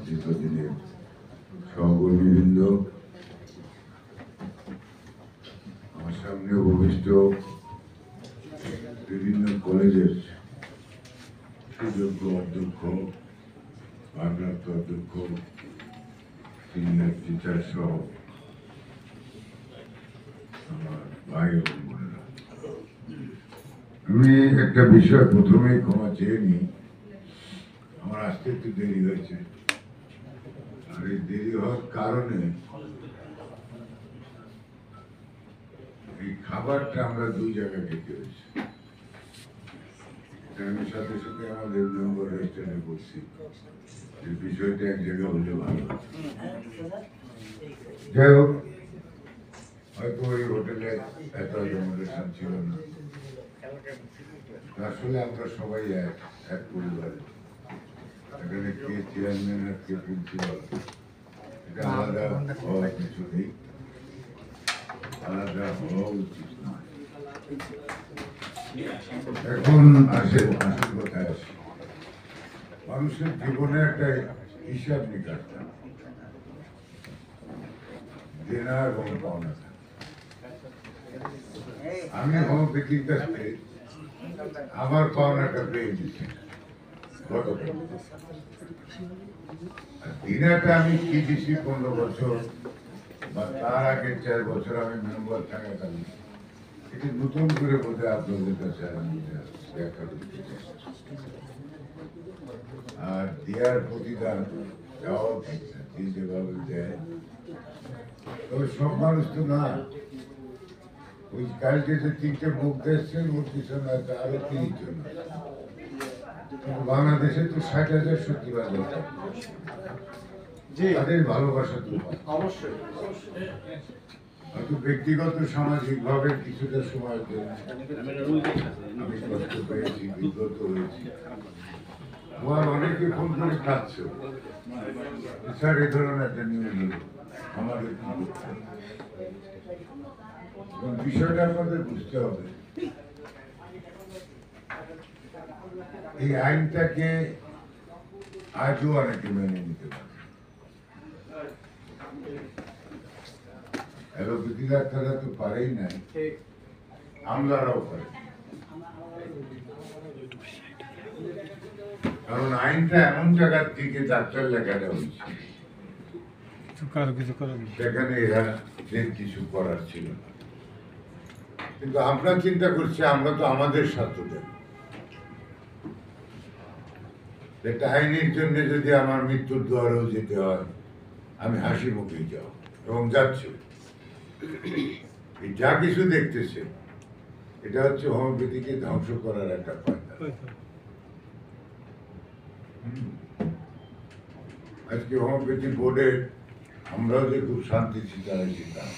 দীর্ঘদিনের সহকর্মীবৃন্দ, আমার সামনে উপবিষ্ট বিভিন্ন কলেজের সুযোগ্য অধ্যক্ষ, ভারপ্রাপ্ত অধ্যক্ষ, সিনিয়র টিচার সহ আমার ভাই এবং বোনেরা, আমি একটা বিষয় প্রথমেই ক্ষমা চেয়ে নিই। আমার আসতে একটু দেরি হয়েছে, আর এই দেরি হওয়ার কারণে এই খাবারটা আমরা দুই জায়গায় খেতে হয়েছে। আমি সাথে সাথে আমাদের মেম্বার রেস্টুরেন্টে বলছি এই বিষয়টা এক জায়গায় হলে ভালো। যাই হোক, হয়তো ওই হোটেলে এত অ্যাকোমোডেশন ছিল না। আসলে আমরা সবাই এক পরিবার। এখানে কে চেয়ারম্যান আর কে প্রিন্সিপাল এটা আলাদা হওয়ার কিছু নেই, আলাদা হওয়া উচিত নয়। এখন আসল কথায় আসে, মানুষের জীবনে একটা হিসাব নিকাশ থাকে, দেনা এবং পাওনা থাকে। আমি হোমিওপ্যাথির কাছ থেকে আমার পাওনাটা পেয়ে দিচ্ছি গতকাল। দিনাটা আমি কি দিচ্ছি 15 বছর বা তার আগে 4 বছর আমি মেম্বার থাকাকালীন, এটি নতুন করে বোধহয় আপনাদের কাছে আমি ব্যাখ্যা করতে চাই। আর দেওয়ার প্রতিদান যাওয়া উচিত না, যেভাবে দেয়। তবে সব মানুষ তো না, ওই কালকে যে 3টে মুখ দেখছেন ওর পিছনে আরো 30 জন। বাংলাদেশে তো 60,000 সত্যিবাদ আছে, তাদের ভালোবাসা তো অবশ্যই। হয়তো ব্যক্তিগত সামাজিক ভাবে কিছুটা সময় আমি কষ্ট পেয়েছি, বিব্রত হয়েছি। আমার অনেকে ফোন করে কাঁদছে, স্যার এই ধরনের একটা নিউজ আমাদের কি করতে হবে। বিষয়টা আপনাদের বুঝতে হবে, এই আইনটাকে আজও অনেকে মেনে নিতে পারে। অ্যালোপ্যাথি ডাক্তাররা তো পারেই নাই, আমলারাও পারে। কারণ আইনটা এমন জায়গার থেকে ডাক্তার লেখাটা হয়েছে সেখানে এরা কিছু করার ছিল না। কিন্তু আমরা চিন্তা করছি, আমরা তো আমাদের স্বার্থ দেব। একটা আইনের জন্য যদি আমার মৃত্যুর দুয়ারেও যেতে হয়, আমি হাসি মুখেই যাও এবং যাচ্ছি। যা কিছু দেখতেছে এটা হচ্ছে হোমিওপ্যাথিকে ধ্বংস করার একটা ফায়দা। আজকে হোমিওপ্যাথি বোর্ডের আমরাও যে খুব শান্তি ছিলাম,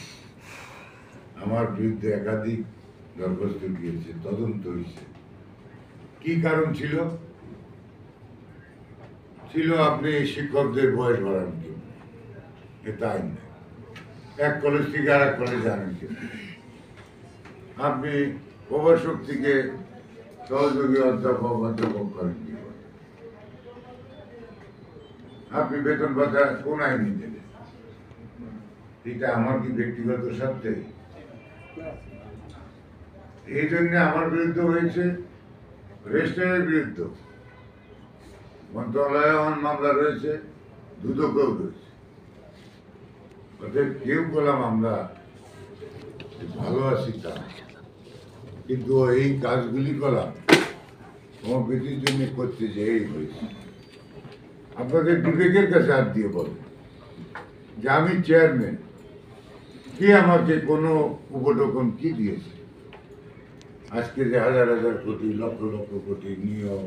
আমার বিরুদ্ধে একাধিক দরখাস্ত দিয়েছে, তদন্ত হয়েছে। কি কারণ ছিল? আপনি শিক্ষকদের বয়স বাড়ান জন্য, এটা আইন নেই। এক কলেজ থেকে আর এক কলেজে আনেন কিন্তু আপনি প্রভাষক থেকে সহযোগী অধ্যাপক করেন কি? আপনি বেতন ভাতা কোন আইনে দেবেন? এটা আমার কি ব্যক্তিগত স্বার্থে? এই জন্য আমার বিরুদ্ধে হয়েছে, রেজিস্ট্রারের বিরুদ্ধে মন্ত্রণালয়ে মামলা রয়েছে, দুদকেও রয়েছে। অতএব কেউ বললাম আমরা ভালো আছি তা, কিন্তু এই কাজগুলি করলাম হোমিওপ্যাথির জন্য করতে যে এই হয়েছে। আপনাদের বিবেকের কাছে হাত দিয়ে বলেন যে আমি চেয়ারম্যান, কে আমাকে কোনো উপটোকন কি দিয়েছে? আজকে যে হাজার হাজার কোটি, লক্ষ লক্ষ কোটি নিয়োগ,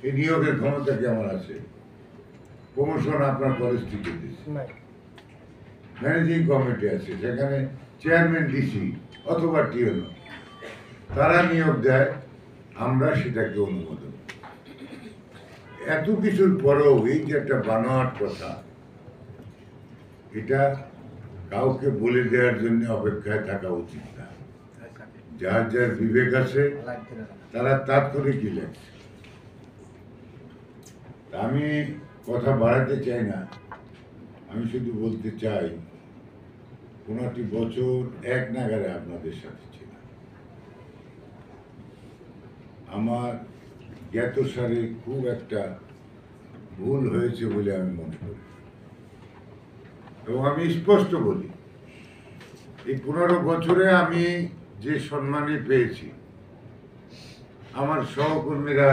এই নিয়োগের ক্ষমতা কি আমার আছে? প্রমোশন আপনার কলেজ থেকে দিচ্ছে, ম্যানেজিং কমিটি আছে, সেখানে চেয়ারম্যান ডিসি অথবা টিএন তারা নিয়োগ দেয়, আমরা সেটাকে অনুমোদন। এত কিছুর পরেও এই যে একটা বানোয়াট কথা, এটা কাউকে বলে দেওয়ার জন্য অপেক্ষায় থাকা উচিত না। যার যার বিবেক আছে তারা তাৎক্ষণিক কি লেখছে। আমি কথা বাড়াতে চাই না, আমি শুধু বলতে চাই 15টি বছর এক নাগারে আপনাদের সাথে ছিলাম। আমার জ্ঞাতসারে খুব একটা ভুল হয়েছে বলে আমি মনে করি, এবং আমি স্পষ্ট বলি, এই 15 বছরে আমি যে সম্মানই পেয়েছি, আমার সহকর্মীরা